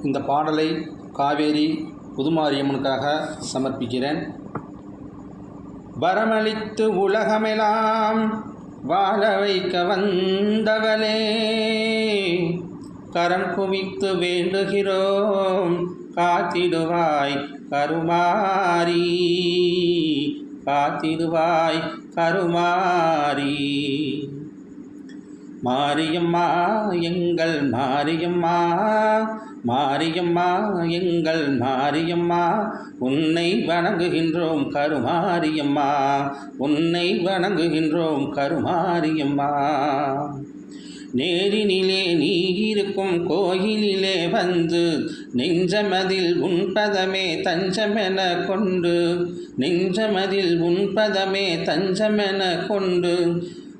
இந்த பாடலை காவேரி புதுமாரியம்மனுக்காக சமர்ப்பிக்கிறேன். வரமளித்து உலகமெல்லாம் வாழ வைக்க வந்தவளே, கரம் குவித்து வேண்டுகிறோம் காத்திடுவாய் கருமாரி, காத்திடுவாய் கருமாரி. மாரியம்மா எங்கள் மாரியம்மா, மாரியம்மா எங்கள் மாரியம்மா, உன்னை வணங்குகின்றோம் கருமாரியம்மா, உன்னை வணங்குகின்றோம் கருமாரியம்மா. நேரினிலே நீ இருக்கும் கோயிலிலே வந்து நெஞ்சமதில் உன்பதமே தஞ்சமென கொண்டு, நெஞ்சமதில் உன்பதமே தஞ்சமென கொண்டு,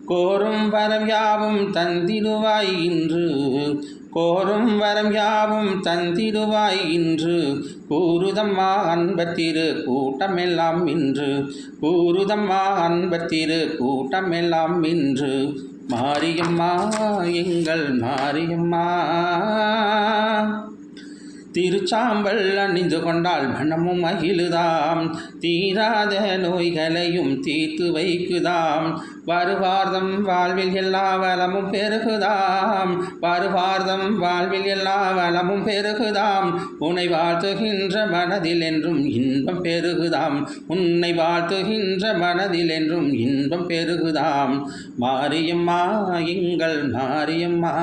கோரும் வரம் யாவும் தந்திடுவாய் இன்று, கோரும் வரம் யாவும் தந்திடுவாய் இன்று. கூறுதம்மா அன்பத்திரு கூட்டமெல்லாம் இன்று, கூறுதம்மா அன்பத்திரு கூட்டமெல்லாம் இன்று. மாரியம்மா எங்கள் மாரியம்மா, திருச்சாம்பல் அணிந்து கொண்டால் மனமும் மகிழுதாம், தீராத நோய்களையும் தீர்த்து வைக்குதாம். வருவார்தம் வாழ்வில் எல்லா வளமும் பெருகுதாம், வருவார்தம் வாழ்வில் எல்லா வளமும் பெருகுதாம். உன்னை வாழ்த்துகின்ற மனதில் என்றும் இன்பம் பெருகுதாம், உன்னை வாழ்த்துகின்ற மனதில் என்றும் இன்பம் பெருகுதாம். மாரியம்மா எங்கள் மாரியம்மா.